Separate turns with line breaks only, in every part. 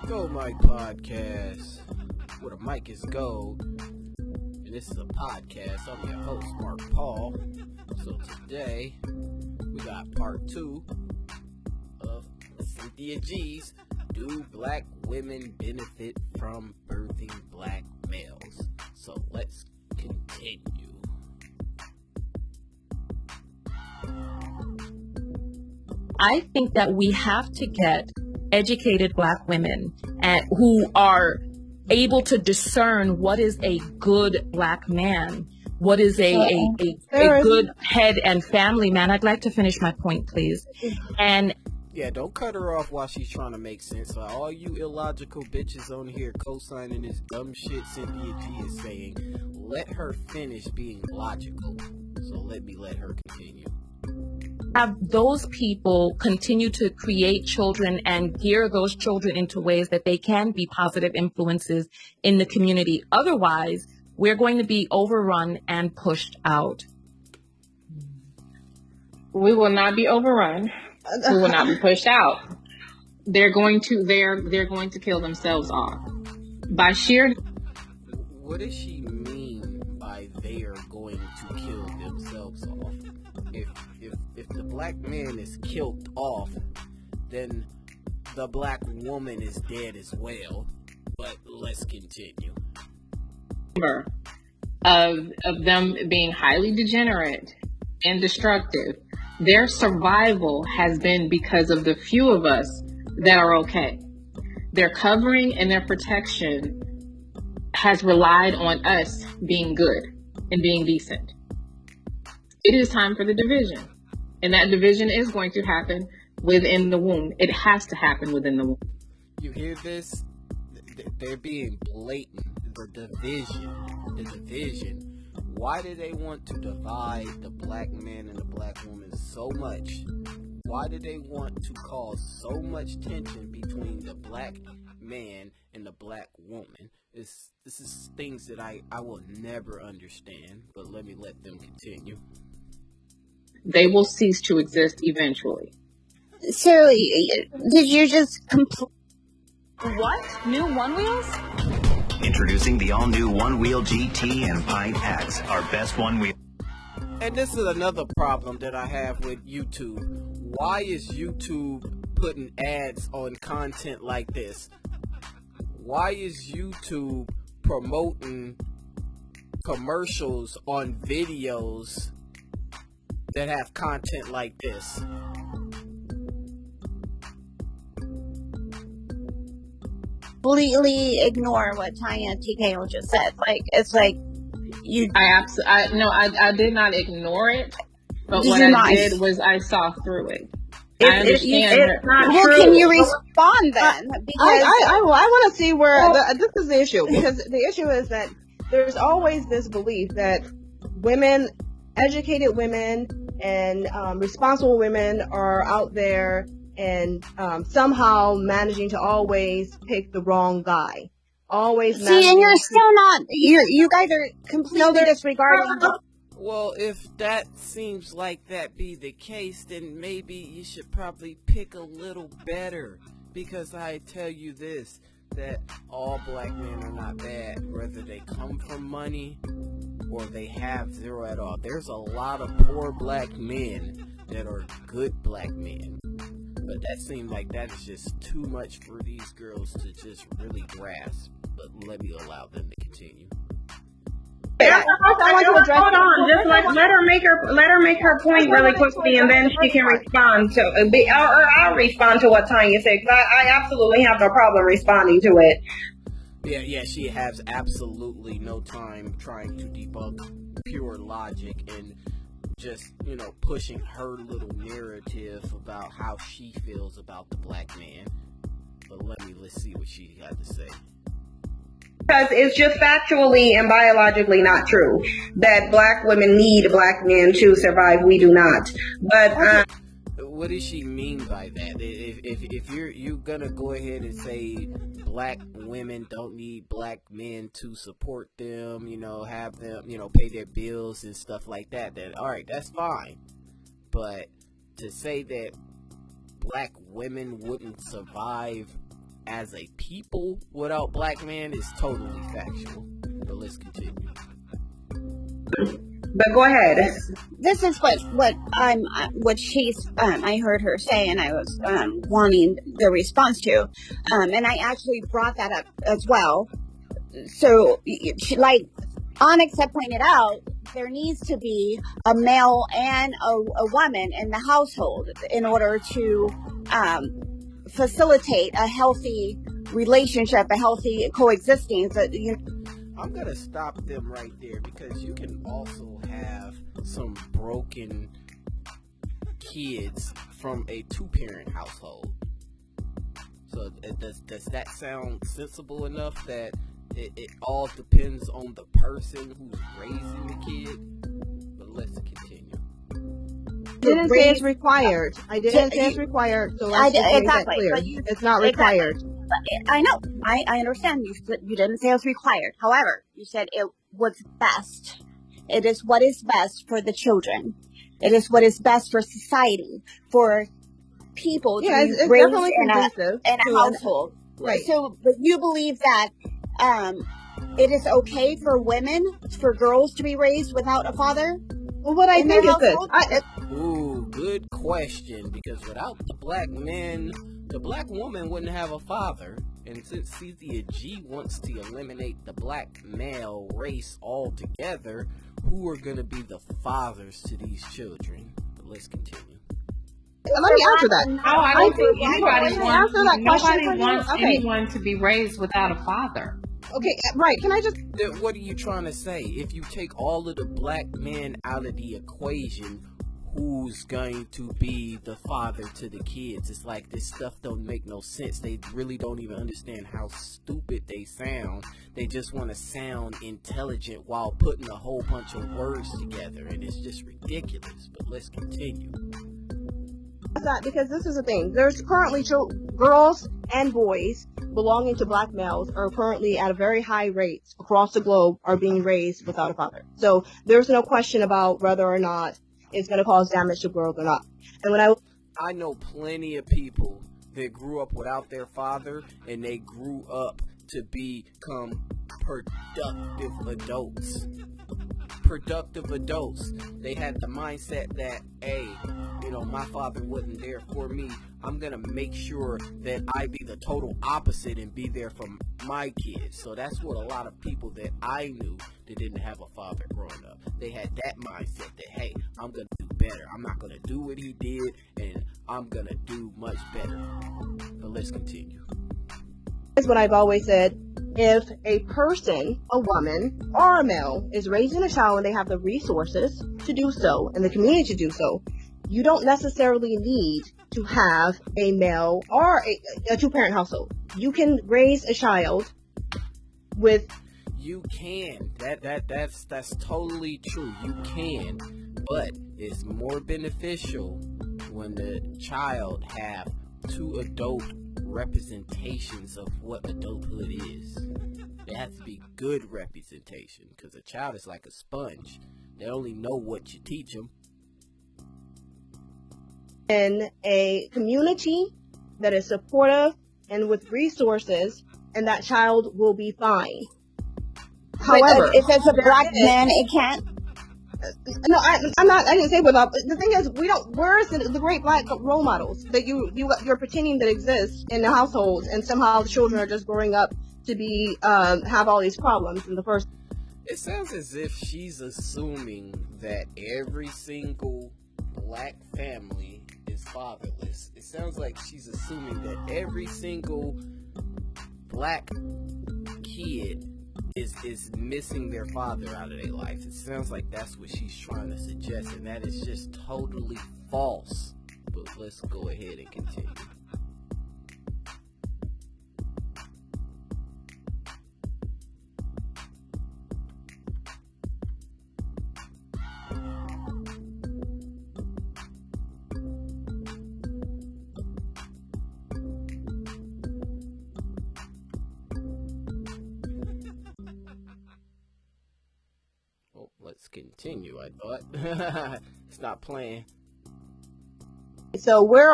Go Mike Podcast, where the mic is gold, and this is a podcast. I'm your host, Mark Paul. So today, we got part 2 of Cynthia G's Do Black Women Benefit from Birthing Black Males? So let's continue.
I think that we have to get educated Black women who are able to discern what is a good Black man, what is a good head and family man. I'd like to finish my point, please. And
yeah, don't cut her off while she's trying to make sense. So all you illogical bitches on here co-signing this dumb shit Cynthia G is saying, let her finish being logical. So let her continue.
Have those people continue to create children and gear those children into ways that they can be positive influences in the community. Otherwise, we're going to be overrun and pushed out.
We will not be overrun. We will not be pushed out. They're going to kill themselves off by sheer.
What does she mean by they are going to kill themselves off? If the Black man is killed off, then the Black woman is dead as well. But let's continue.
Of them being highly degenerate and destructive, their survival has been because of the few of us that are okay. Their covering and their protection has relied on us being good and being decent. It is time for the division. And that division is going to happen within the womb. It has to happen within the womb.
You hear this? They're being blatant. The division. Why do they want to divide the Black man and the Black woman so much? Why do they want to cause so much tension between the Black man and the Black woman? This is things that I will never understand, but let them continue.
They will cease to exist eventually.
So, did you just
What? New One Wheels?
Introducing the all-new One Wheel GT and Pine X, our best one wheel.
And this is another problem that I have with YouTube. Why is YouTube putting ads on content like this? Why is YouTube promoting commercials on videos that have content like this?
completely ignore what Tonya and TKO just said? Like, it's like you.
I did not ignor it, but what I did was I saw through it. I understand.
It's not true. Can you respond then? Because
I want to see where this is the issue, because the issue is that there's always this belief that women, educated women, and responsible women are out there and somehow managing to always pick the wrong guy. Always.
See, and you're still not. You guys are completely disregarding.
Well, if that seems like that be the case, then maybe you should probably pick a little better. Because I tell you this, that all Black men are not bad, whether they come from money or they have zero at all. There's a lot of poor Black men that are good Black men. But that seems like that is just too much for these girls to just really grasp. But let me allow them to continue.
Hold on, just let her make her point really quickly, and then she can respond to, or I'll respond to what Tonya said, because I absolutely have no problem responding to it.
Yeah, she has absolutely no time trying to debunk pure logic and just, pushing her little narrative about how she feels about the Black man. But let's see what she had to say.
Because it's just factually and biologically not true that Black women need Black men to survive. We do not. But
what does she mean by that? If you're gonna go ahead and say Black women don't need Black men to support them, have them, pay their bills and stuff like that, then all right, that's fine. But to say that Black women wouldn't survive as a people without black men is totally factual. But let's continue.
But go ahead.
This is what she's I heard her say, and I was wanting the response to, and I actually brought that up as well. So, like Onyx had pointed out, there needs to be a male and a woman in the household in order to facilitate a healthy relationship, a healthy coexisting. So,
I'm gonna stop them right there, because you can also have some broken kids from a two-parent household. So does that sound sensible enough that it all depends on the person who's raising the kid? But let's continue.
I didn't say it's required. I didn't say it's required. So let's just make that clear. It's not required.
I know. I understand. You didn't say it was required. However, you said it was best. It is what is best for the children. It is what is best for society, for people to be raised in a household.
Right.
So, but you believe that it is okay for women, for girls to be raised without a father?
Well, what I think is this.
Ooh, good question. Because without the black men, the black woman wouldn't have a father. And since Cynthia G wants to eliminate the black male race altogether, who are going to be the fathers to these children? But let's continue.
Let me answer that.
No, I don't think nobody wants anyone to be raised without a father.
Okay, right. Can I just...
What are you trying to say? If you take all of the black men out of the equation, who's going to be the father to the kids? It's like this stuff don't make no sense. They really don't even understand how stupid they sound. They just want to sound intelligent while putting a whole bunch of words together, and it's just ridiculous. But let's continue.
That because this is the thing. There's currently girls and boys belonging to black males are currently at a very high rates across the globe are being raised without a father. So there's no question about whether or not it's going to cause damage to girls or not. And when
I know plenty of people that grew up without their father, and they grew up to become productive adults. They had the mindset that, hey, my father wasn't there for me. I'm gonna make sure that I be the total opposite and be there for my kids. So that's what a lot of people that I knew that didn't have a father growing up, they had that mindset that, hey, I'm gonna do better. I'm not gonna do what he did, and I'm gonna do much better. But let's continue.
That's what I've always said. If a person, a woman, or a male is raising a child and they have the resources to do so and the community to do so, you don't necessarily need to have a male or a two-parent household. You can raise a child with...
You can. That's totally true. You can. But it's more beneficial when the child have two adult representations of what adulthood is. It has to be good representation, because a child is like a sponge. They only know what you teach them.
In a community that is supportive and with resources, and that child will be fine.
However, if it's a black man, it can't.
No, I'm not. I didn't say without. The thing is, where's the great black role models that you're pretending that exist in the households, and somehow the children are just growing up to be have all these problems in the first.
It sounds as if she's assuming that every single black family is fatherless. It sounds like she's assuming that every single black kid is missing their father out of their life. It sounds like that's what she's trying to suggest, and that is just totally false. But let's go ahead and continue. Let's continue, I thought. Stop playing.
So where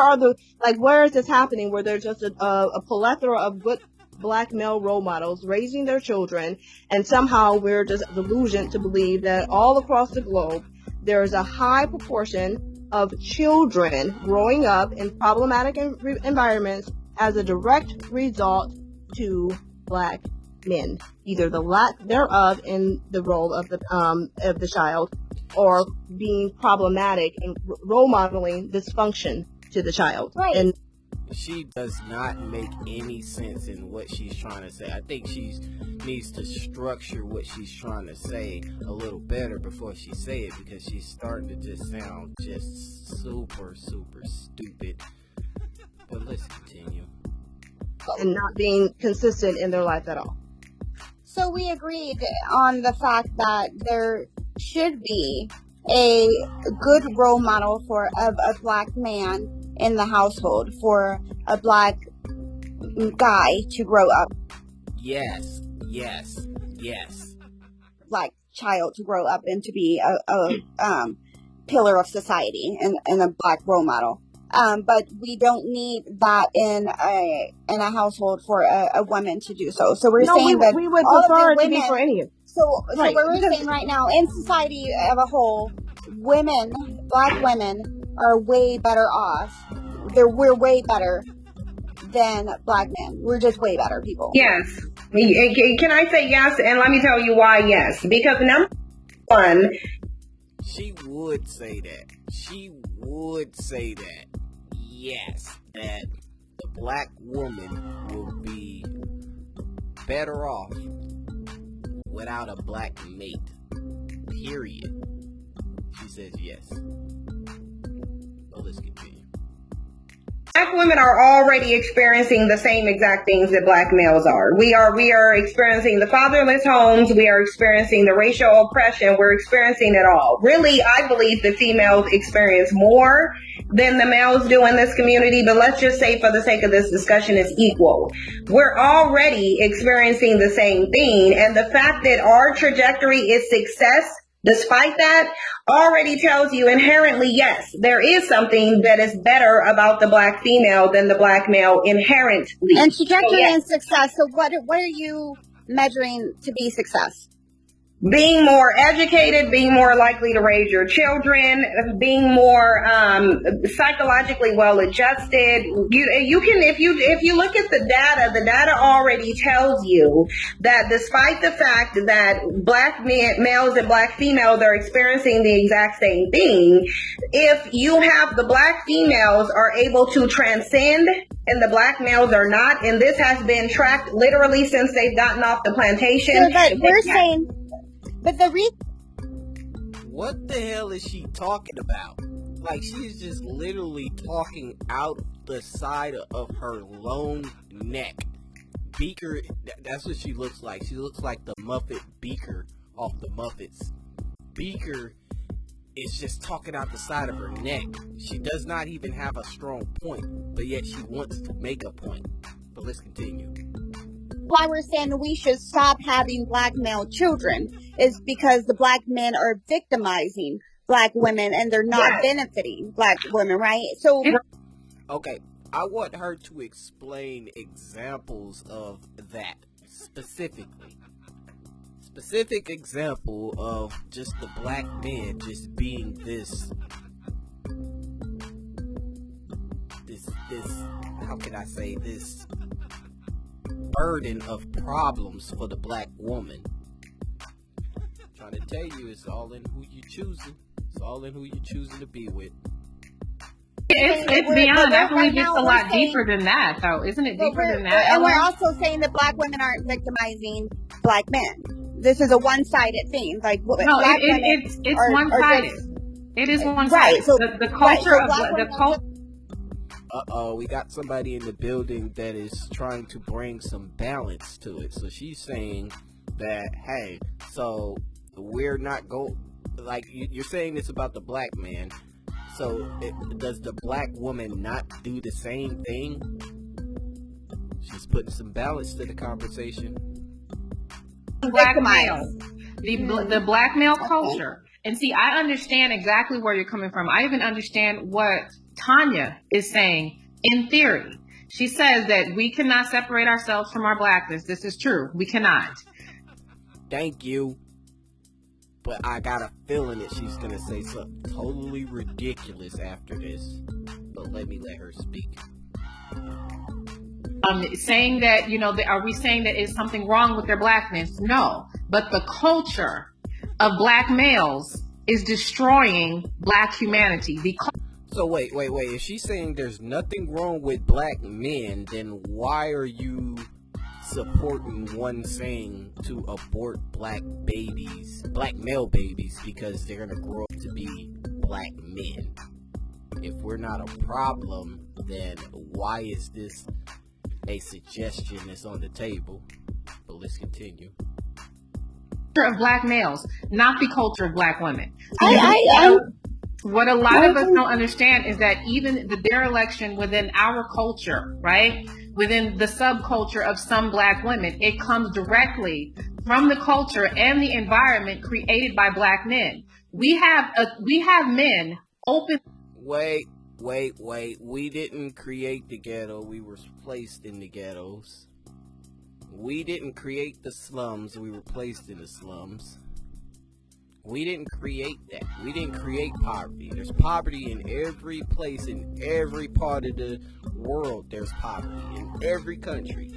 is this happening where there's just a plethora of good black male role models raising their children, and somehow we're just delusioned to believe that all across the globe there is a high proportion of children growing up in problematic environments as a direct result to black men, either the lack thereof in the role of the child, or being problematic and role modeling dysfunction to the child.
Right.
And
she does not make any sense in what she's trying to say. I think she needs to structure what she's trying to say a little better before she say it, because she's starting to just sound just super stupid. But let's continue.
and not being consistent in their life at all.
So we agreed on the fact that there should be a good role model for a black man in the household, for a black guy to grow up,
Yes.
black child to grow up and to be a pillar of society and a black role model. But we don't need that in a household for a woman to do so. So we're saying that
we would
all of
prefer
the
it to be
women.
for any of.
So
Right.
what we're saying right now, in society of a whole, black women are way better off. We're way better than black men. We're just way better people.
Yes. Can I say yes? And let me tell you why yes. Because number one,
She would say that. She would say that. Yes, that the black woman will be better off without a black mate. Period. She says yes. But let's continue.
black women are already experiencing the same exact things that black males are. We are experiencing the fatherless homes. We are experiencing the racial oppression. We're experiencing it all. Really, I believe the females experience more than the males do in this community, but let's just say for the sake of this discussion, it's equal. We're already experiencing the same thing, and the fact that our trajectory is success despite that already tells you inherently, yes, there is something that is better about the black female than the black male inherently.
And trajectory
So, yes.
and success. So what are you measuring to be success?
Being more educated, being more likely to raise your children, being more psychologically well adjusted. You can, if you look at the data already tells you that despite the fact that black males and black females are experiencing the exact same thing, if you have the black females are able to transcend and the black males are not, and this has been tracked literally since they've gotten off the plantation.
So that we're saying. But
What the hell is she talking about? Like, she's just literally talking out the side of her lone neck. Beaker, that's what she looks like. She looks like the Muppet Beaker off the Muppets. Beaker is just talking out the side of her neck. She does not even have a strong point, but yet she wants to make a point. But let's continue.
why we're saying we should stop having black male children is because the black men are victimizing black women and they're not benefiting black women, right? So
Okay, I want her to explain examples of that specifically. Specific example of just the black men just being this how can I say, this burden of problems for the black woman. I'm trying to tell you, it's all in who you choosing. It's all in who you choosing to be with.
It's beyond. I believe
now
it's a
we're
lot
saying-
deeper than that, though. Isn't it
But
deeper than that?
and we're
Ellen?
also saying that black women aren't victimizing black men. This is a one-sided thing. Like
No,
black women
it's
are
one-sided.
just-
It is one-sided.
Right, so-
the
right,
culture
so
of
black
the
women are
culture.
We got somebody in the building that is trying to bring some balance to it. So she's saying that, hey, so we're not like you're saying this about the black man. So does the black woman not do the same thing? She's putting some balance to the conversation.
Black
victimized.
male, the black male culture. And see, I understand exactly where you're coming from. I even understand what Tonya is saying, in theory, she says that we cannot separate ourselves from our blackness. This is true. We cannot.
Thank you. But I got a feeling that she's going to say something totally ridiculous after this. But let her speak.
Saying that, are we saying that is something wrong with their blackness? No. But the culture of black males is destroying black humanity.
So wait. If she's saying there's nothing wrong with black men, then why are you supporting one saying to abort black male babies, because they're going to grow up to be black men? If we're not a problem, then why is this a suggestion that's on the table? But let's continue.
Of black males, not the culture of black women. What a lot of us don't understand is that even the dereliction within our culture, right, within the subculture of some black women, it comes directly from the culture and the environment created by black men. We have men open.
Wait. We didn't create the ghetto. We were placed in the ghettos. We didn't create the slums. We were placed in the slums. We didn't create that. We didn't create poverty. There's poverty in every place, in every part of the world. There's poverty in every country.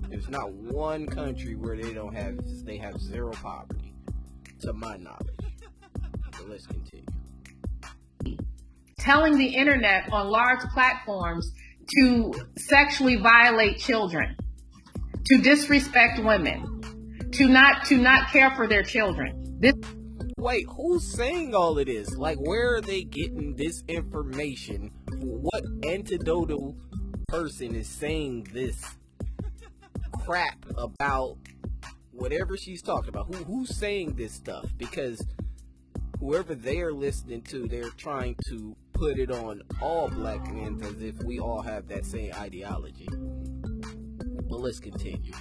There's not one country where they have zero poverty, to my knowledge. So let's continue.
Telling the internet on large platforms to sexually violate children, to disrespect women, to not care for their children.
Wait, who's saying all of this? Like, where are they getting this information? What antidotal person is saying this crap about whatever she's talking about? Who's saying this stuff? Because whoever they are listening to, they're trying to put it on all black men as if we all have that same ideology. But let's continue.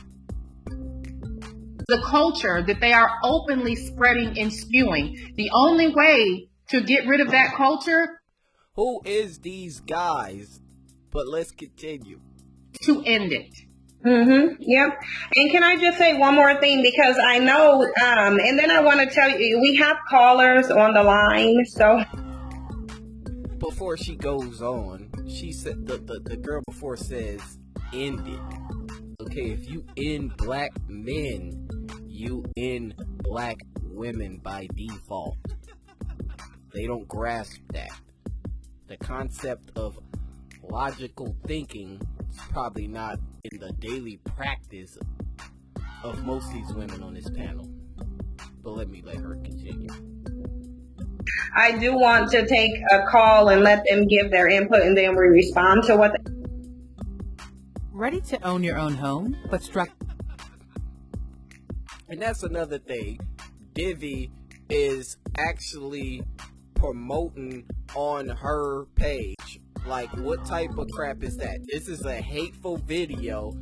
The culture that they are openly spreading and spewing. The only way to get rid of that culture.
Who is these guys? But let's continue.
To end it.
Yep. And can I just say one more thing? Because I know, and then I want to tell you, we have callers on the line. So
before she goes on, she said the girl before says, end it. Okay, if you end black men, you end black women by default. They don't grasp that. The concept of logical thinking is probably not in the daily practice of most of these women on this panel. But let her continue.
I do want to take a call and let them give their input, and then we respond to what they...
Ready to own your own home, but struck.
And that's another thing. Divi is actually promoting on her page. Like, what type of crap is that? This is a hateful video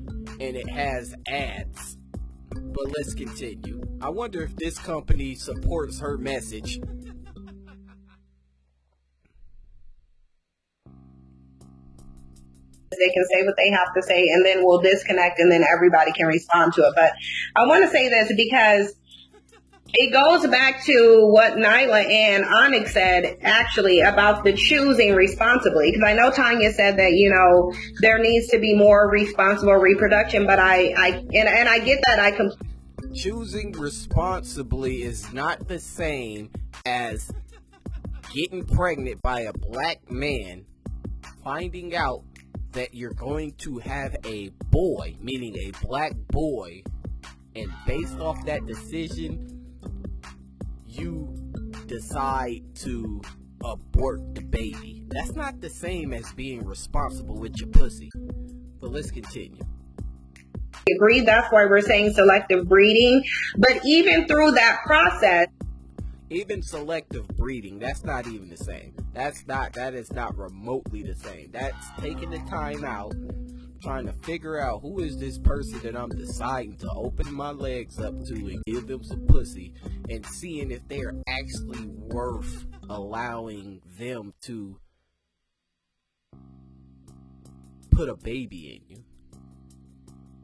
and it has ads. But let's continue. I wonder if this company supports her message.
They can say what they have to say, and then we'll disconnect, and then everybody can respond to it. But I want to say this because it goes back to what Nyla and Onyx said, actually, about the choosing responsibly. Because I know Tonya said that, there needs to be more responsible reproduction, but I get that.
Choosing responsibly is not the same as getting pregnant by a black man, finding out that you're going to have a boy, meaning a black boy, and based off that decision, you decide to abort the baby. That's not the same as being responsible with your pussy. But let's continue.
Agree. That's why we're saying selective breeding. But even through that process,
even selective breeding, that's not even the same. That is not remotely the same. That's taking the time out, trying to figure out who is this person that I'm deciding to open my legs up to and give them some pussy, and seeing if they're actually worth allowing them to put a baby in you.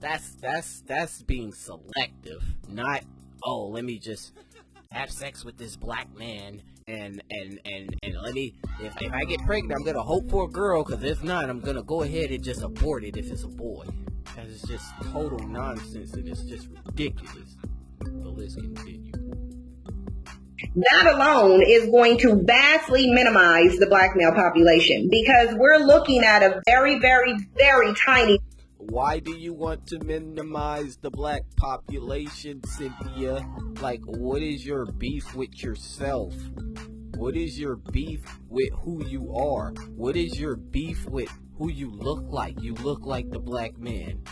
That's being selective, not, oh, let me just have sex with this black man and let me, if I get pregnant, I'm gonna hope for a girl, because if not, I'm gonna go ahead and just abort it if it's a boy. That is just total nonsense, and it's just ridiculous. But let's continue.
That alone is going to vastly minimize the black male population, because we're looking at a very, very, very tiny.
Why do you want to minimize the black population, Cynthia? Like, what is your beef with yourself? What is your beef with who you are? What is your beef with who you look like? You look like the black man.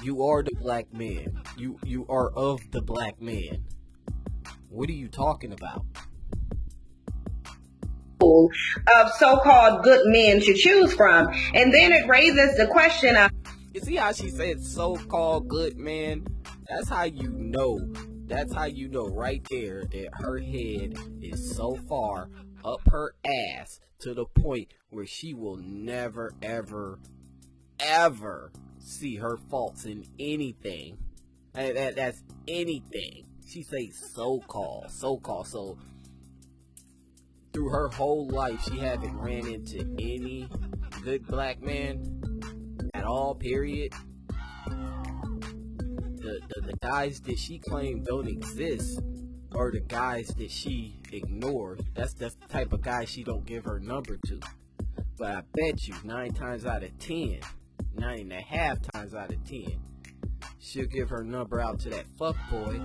You are the black man. You are of the black man. What are you talking about?
Of so-called good men to choose from. And then it raises the question of,
you see how she said so-called good man? That's how you know. That's how you know right there that her head is so far up her ass to the point where she will never, ever, ever see her faults in anything. That's anything. She says so-called. So through her whole life, she haven't ran into any good black man at all, period. The guys that she claimed don't exist are the guys that she ignored. That's the type of guy she don't give her number to. But I bet you 9 times out of 10, 9.5 times out of 10, she'll give her number out to that fuck boy.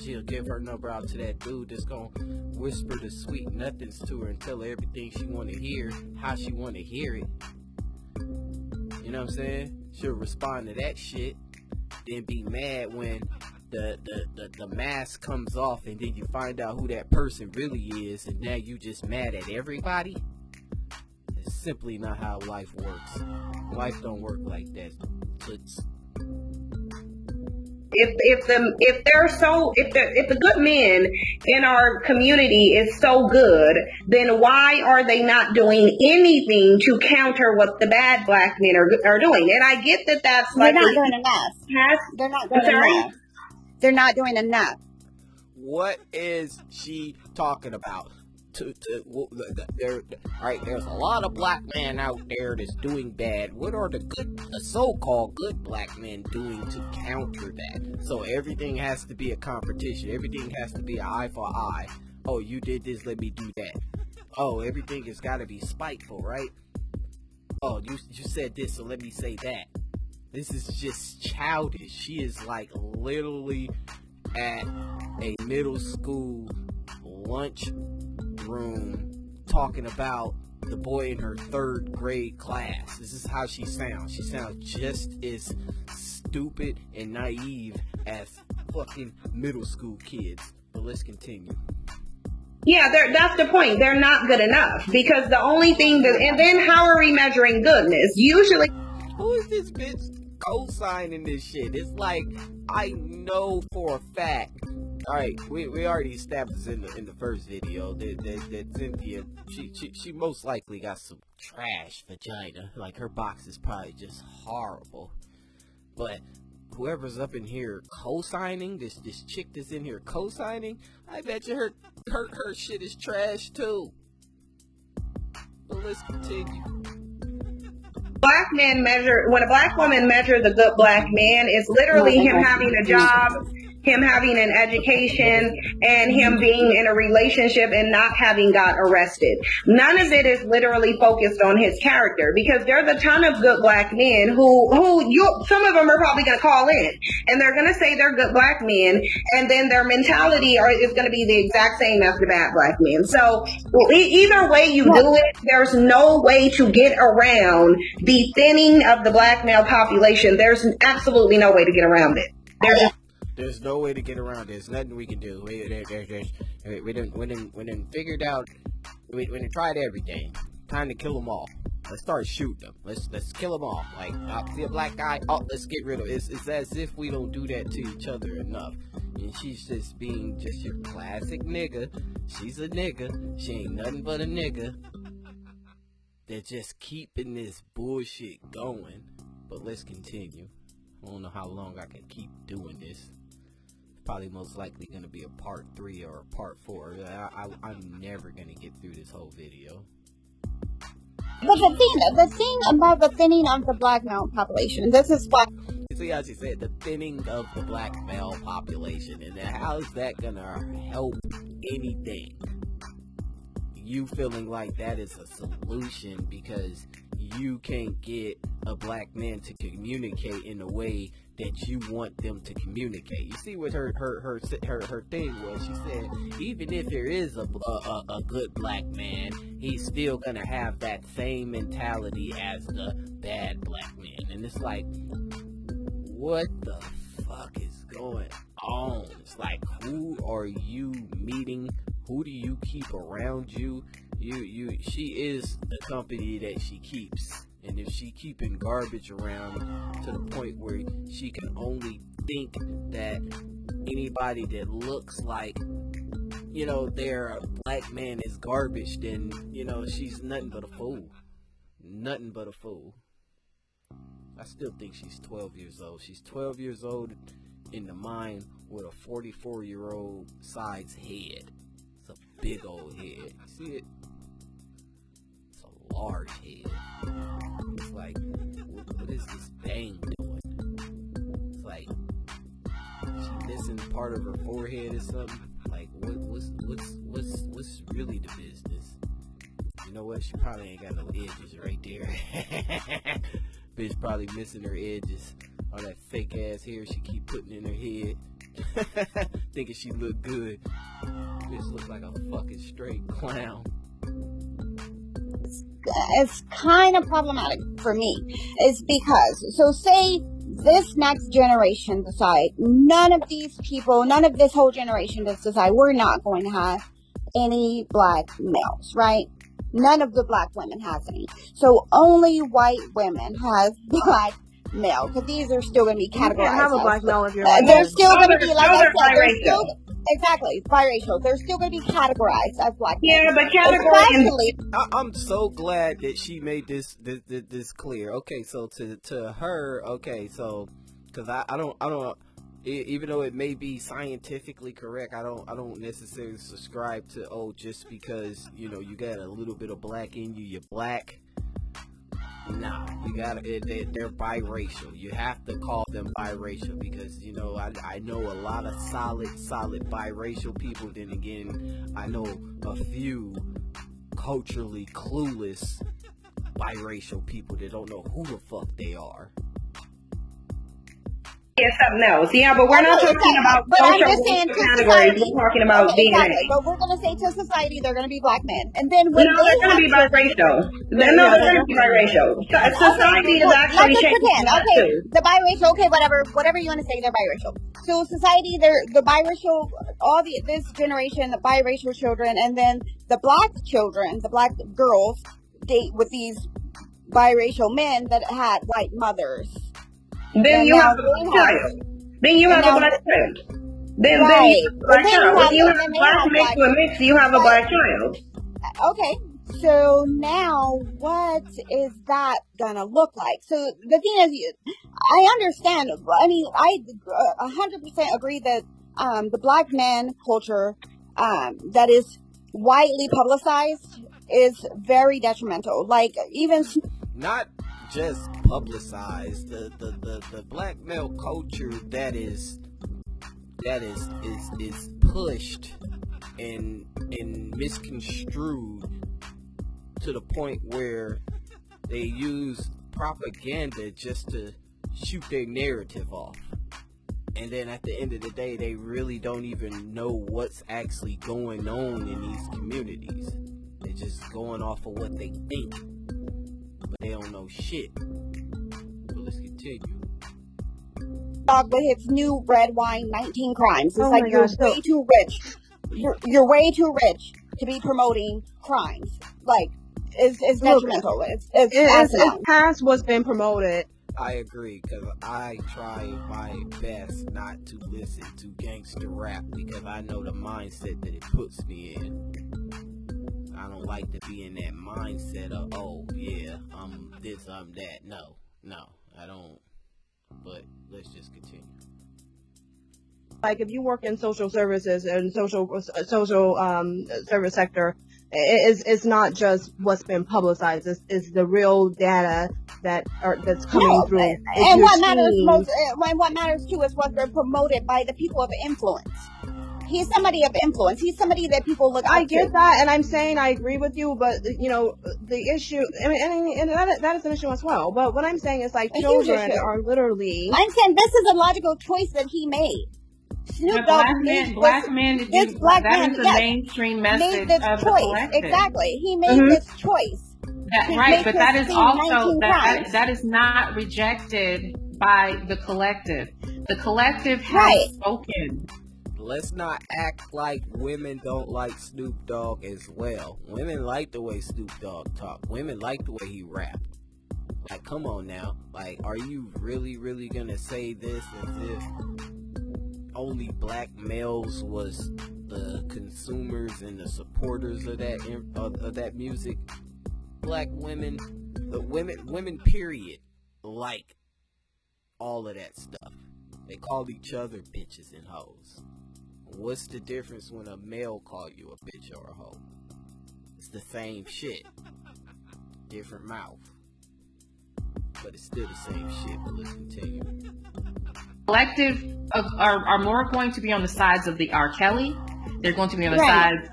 She'll give her number out to that dude that's gonna whisper the sweet nothings to her and tell her everything she want to hear, how she want to hear it. You know what I'm saying? She'll respond to that shit, then be mad when the mask comes off, and then you find out who that person really is, and now you just mad at everybody. It's simply not how life works. Life don't work like that. Toots.
If the good men in our community is so good, then why are they not doing anything to counter what the bad black men are doing? And I get that that's
They're
like
not doing enough. They're not doing enough. They're not doing enough.
What is she talking about? Right, there's a lot of black men out there that's doing bad. What are the so-called good black men doing to counter that? So everything has to be a competition. Everything has to be an eye for eye. Oh, you did this, let me do that. Oh, everything has got to be spiteful, right? Oh, you said this, so let me say that. This is just childish. She is like literally at a middle school lunch room talking about the boy in her 3rd grade class. This is how she sounds. She sounds just as stupid and naive as fucking middle school kids. But let's continue.
Yeah, that's the point. They're not good enough, because the only thing and then how are we measuring goodness? Usually,
who is this bitch co-signing this shit? It's like, I know for a fact. All right, we already established in the first video that Cynthia, she most likely got some trash vagina. Like, her box is probably just horrible. But whoever's up in here co-signing, this chick that's in here co-signing, I bet you her shit is trash too. But let's continue.
when a black woman measures a good black man, it's literally him having a job, him having an education, and him being in a relationship and not having got arrested. None of it is literally focused on his character, because there's a ton of good black men some of them are probably going to call in and they're going to say they're good black men, and then their mentality is going to be the exact same as the bad black men. So either way you do it, there's no way to get around the thinning of the black male population. There's absolutely no way to get around it.
There's no way to get around it. There's nothing we can do. We done figured out. We done tried everything. Time to kill them all. Let's start shooting them. Let's kill them all. Like, see a black guy? Oh, let's get rid of it. It's as if we don't do that to each other enough. And she's just being just your classic nigga. She's a nigga. She ain't nothing but a nigga. they're just keeping this bullshit going. But let's continue. I don't know how long I can keep doing this. Probably most likely going to be a part 3 or a part 4. I'm never going to get through this whole video.
But the thing about the thinning of the black male population, this is what.
See how she said, the thinning of the black male population, and how is that going to help anything? You feeling like that is a solution because you can't get a black man to communicate in the way that you want them to communicate. You see what her thing was? She said, even if there is a good black man, he's still gonna have that same mentality as the bad black man. And it's like, what the fuck is going on? It's like, who are you meeting? Who do you keep around you? She is the company that she keeps. And if she keeping garbage around to the point where she can only think that anybody that looks like, you know, they're a black man is garbage, then, you know, she's nothing but a fool. Nothing but a fool. I still think she's 12 years old. She's 12 years old in the mind with a 44-year-old size head. It's a big old head. You see it? It's a large head. It's like, what is this bang doing? It's like, she missing part of her forehead or something. Like, what's really the business? You know what? She probably ain't got no edges right there. Bitch probably missing her edges. All that fake ass hair she keep putting in her head. Thinking she look good. Bitch look like a fucking straight clown.
It's kind of problematic for me. It's because, so say this next generation decide, none of these people, none of this whole generation does decide we're not going to have any black males, right? None of the black women has any. So only white women have black male, because these are still going to be categorized.
You can't have a black male if you're
they're still going to be, like I said, they're
biracial.
still, exactly, biracial. They're still going to be categorized as black men.
Yeah, but category.
I'm so glad that she made this clear. Okay, so to her, okay, so because I don't even though it may be scientifically correct, I don't necessarily subscribe to just because, you know, you got a little bit of black in you, you're black. Nah, you gotta. They're biracial. You have to call them biracial because, you know, I know a lot of solid biracial people. Then again, I know a few culturally clueless biracial people that don't know who the fuck they are.
It's something else. Yeah, but we're not talking about
I'm
social
just saying
categories. We're talking about DNA.
Exactly. But we're going to say to society they're going to be black men, and then when
No, they're going to be biracial. They're going to be biracial. Society is actually changing that too.
The biracial, okay, whatever you want to say, they're biracial. So society, they're the biracial. This generation, the biracial children, and then the black children, the black girls, date with these biracial men that had white mothers.
Then you have a black child. Then you have a black child. Then you have a black child. When you have black mixed with mixed, you have a black child.
Okay, so now what is that gonna look like? So the thing is, I understand. I mean, I 100% agree that the black man culture that is widely publicized is very detrimental. Like, even
not just publicized, the black male culture that is pushed and misconstrued to the point where they use propaganda just to shoot their narrative off. And then at the end of the day, they really don't even know what's actually going on in these communities. They're just going off of what they think, but they don't know shit. So let's continue.
Dog with its new red wine, 19 crimes. It's like, you're way too rich. You're way too rich to be promoting crimes. Like, it's detrimental. It's
past what's been promoted.
I agree, because I try my best not to listen to gangster rap because I know the mindset that it puts me in. I don't like to be in that mindset of, oh yeah, I'm this, I'm that. No, I don't. But let's just continue.
Like if you work in social services and social service sector, it's not just what's been publicized. It's the real data that's coming through.
And what matters most, and what matters too, is what they're promoted by the people of influence. He's somebody of influence. He's somebody that people look up to.
I get that, and I'm saying I agree with you, but the issue, and that is an issue as well. But what I'm saying is, like, children are literally.
I'm saying this is a logical choice that he made. Snoop Dogg
black man, that is the mainstream message of the collective.
Exactly, he made this choice.
Right, but that is also that is not rejected by the collective. The collective has spoken.
Let's not act like women don't like Snoop Dogg as well. Women like the way Snoop Dogg talk. Women like the way he rap. Like, come on now. Like, are you really gonna say this as if only black males was the consumers and the supporters of that music? Black women, the women period, like all of that stuff. They call each other bitches and hoes. What's the difference when a male call you a bitch or a hoe? It's the same shit. Different mouth. But it's still the same shit. But let's continue.
Collective are more going to be on the sides of the R. Kelly. They're going to be on the sides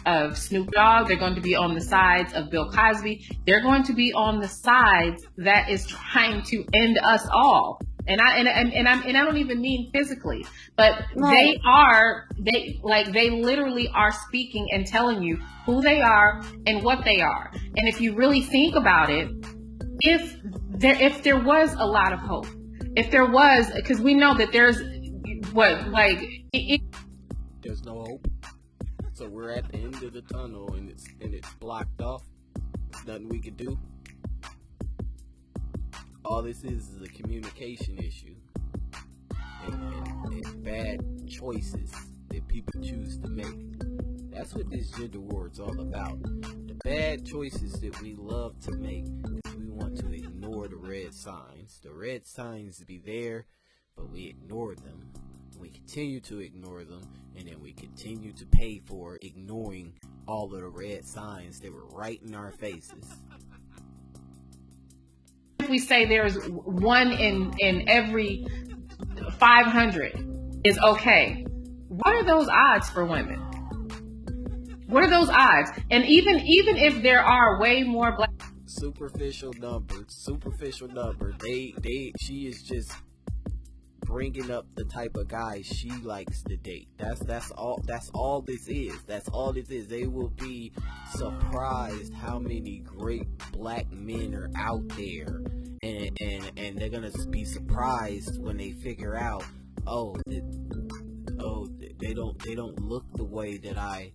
of Snoop Dogg. They're going to be on the sides of Bill Cosby. They're going to be on the sides that is trying to end us all. And I don't even mean physically, but they literally are speaking and telling you who they are and what they are. And if you really think about it, if there was a lot of hope, if there was, because we know that there's
there's no hope. So we're at the end of the tunnel and it's blocked off. There's nothing we can do. All this is a communication issue and bad choices that people choose to make. That's what this gender war is all about. The bad choices that we love to make is we want to ignore the red signs. The red signs be there, but we ignore them. We continue to ignore them, and then we continue to pay for ignoring all of the red signs that were right in our faces.
If we say there's one in every 500 is okay, what are those odds for women? What are those odds? And even if there are way more black
superficial numbers, she is just bringing up the type of guys she likes to date. That's all this is. That's all this is. They will be surprised how many great black men are out there, and they're gonna be surprised when they figure out, they don't look the way that I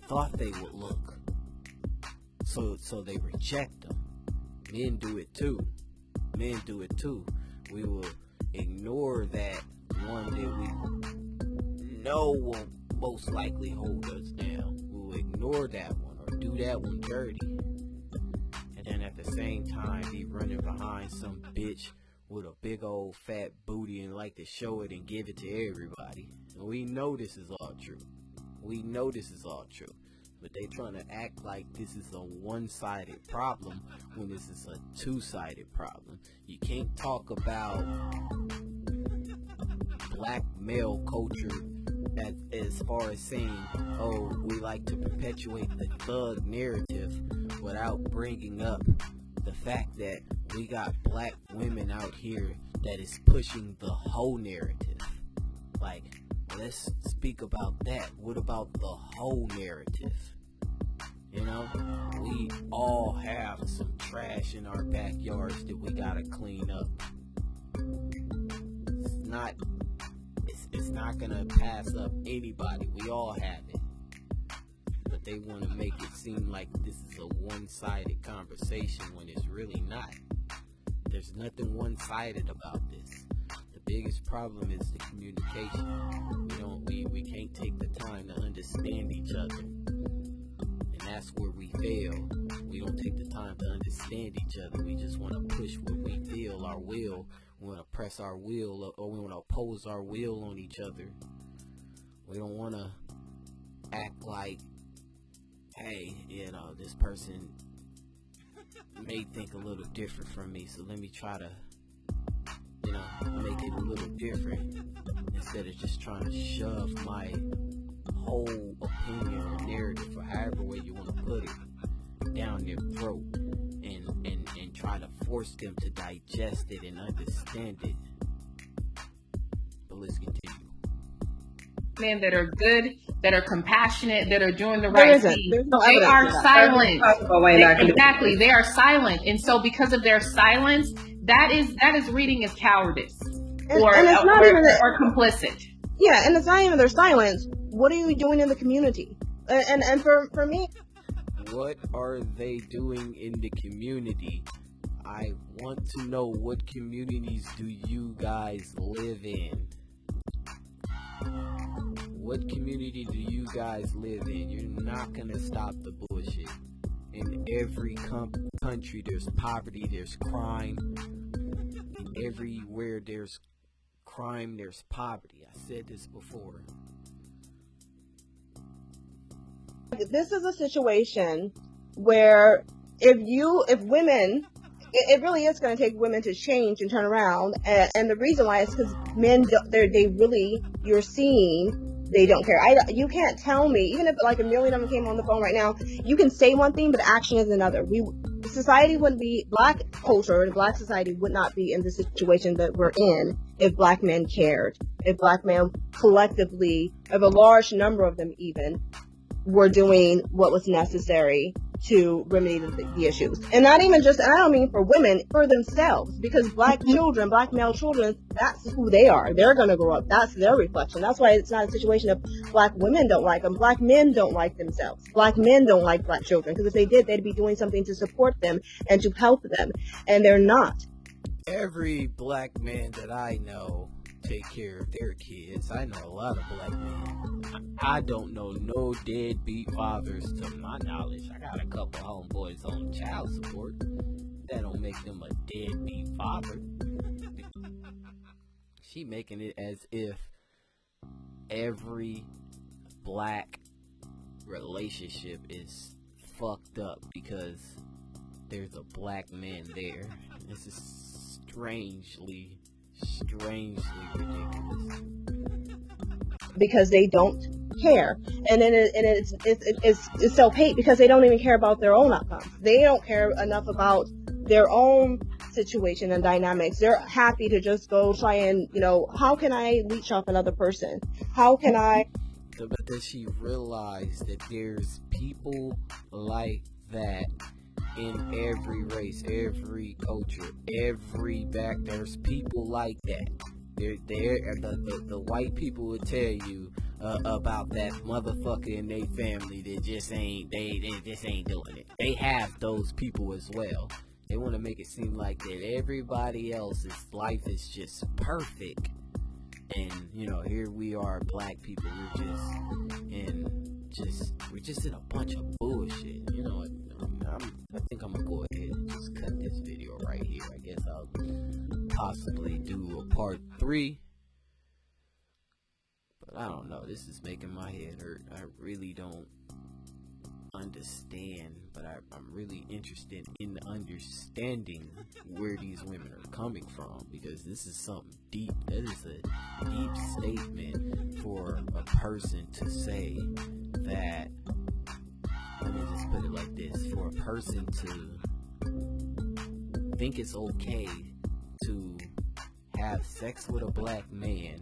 thought they would look. So they reject them. Men do it too. We will ignore that one that we know will most likely hold us down. We'll ignore that one or do that one dirty. And then at the same time be running behind some bitch with a big old fat booty and like to show it and give it to everybody. And we know this is all true. But they trying to act like this is a one-sided problem when this is a two-sided problem. You can't talk about black male culture as far as saying, we like to perpetuate the thug narrative without bringing up the fact that we got black women out here that is pushing the whole narrative. Like, let's speak about that. What about the whole narrative? You know, we all have some trash in our backyards that we gotta clean up. It's not gonna pass up anybody. We all have it. But they want to make it seem like this is a one-sided conversation when it's really not. There's nothing one-sided about this. The biggest problem is the communication. We can't take the time to understand each other. And that's where we fail. We don't take the time to understand each other. We just want to push what we feel, our will. We want to press our will, or we want to oppose our will on each other. We don't want to act like, hey, this person may think a little different from me, so let me try to, make it a little different, instead of just trying to shove my whole opinion or narrative, or however way you want to put it, down their throat, and try to force them to digest it and understand it. But let's continue.
Men that are good, that are compassionate, that are doing the right thing.
There's no
They
evidence
are
for that.
silent. Exactly. They are silent. And so because of their silence, that is reading as cowardice or complicit.
Yeah, and it's not even their silence. What are you doing in the community? And for me,
what are they doing in the community? I want to know, what communities do you guys live in? What community do you guys live in? You're not gonna stop the bullshit. In every country, there's poverty, there's crime. Everywhere there's crime, there's poverty. I said this before.
this is a situation where if women, it really is going to take women to change and turn around, and the reason why is because men you're seeing they don't care. You can't tell me, even if like a million of them came on the phone right now, you can say one thing but action is another. Society wouldn't be, black culture and black society would not be in the situation that we're in if black men cared, if black men collectively, if a large number of them even, were doing what was necessary to remedy the issues. And not even just, and I don't mean for women, for themselves, because black children, black male children, that's who they are. They're going to grow up. That's their reflection. That's why it's not a situation of black women don't like them. Black men don't like themselves. Black men don't like black children, because if they did, they'd be doing something to support them and to help them. And they're not.
Every black man that I know take care of their kids. I know a lot of black men. I don't know no deadbeat fathers to my knowledge. I got a couple homeboys on child support. That don't make them a deadbeat father. She making it as if every black relationship is fucked up because there's a black man there. This is strangely ridiculous.
Because they don't care, and then it's self-hate because they don't even care about their own outcomes. They don't care enough about their own situation and dynamics. They're happy to just go try and, how can I leech off another person? How can I?
But does she realize that there's people like that in every race, every culture, every back? There's people like that. The white people would tell you about that motherfucker in their family that just ain't doing it. They have those people as well. They want to make it seem like that everybody else's life is just perfect, and here we are, black people. We're just in a bunch of bullshit. I think I'm gonna go ahead and just cut this video right here. I guess I'll possibly do a part 3, but I don't know. This is making my head hurt. I really don't understand, but I'm really interested in understanding where these women are coming from, because this is something deep. That is a deep statement for a person to say that. Let me just put it like this: for a person to think it's okay to have sex with a black man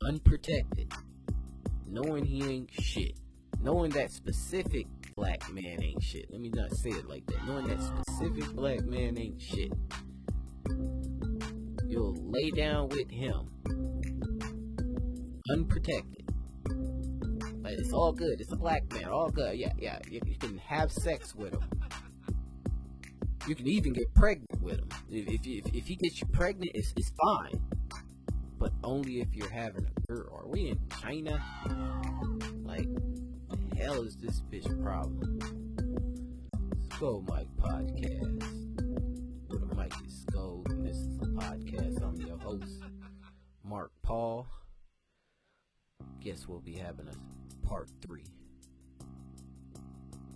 unprotected, knowing he ain't shit, knowing that specific black man ain't shit. Let me not say it like that. Knowing that specific black man ain't shit, you'll lay down with him unprotected. Like, it's all good. It's a black man. All good. Yeah. You can have sex with him. You can even get pregnant with him. If he gets you pregnant, it's fine. But only if you're having a girl. Are we in China? Like, hell is this bitch problem? Skull Mike Podcast. Where the mic is Skull, and this is a podcast. I'm your host, Mark Paul. Guess we'll be having a part 3.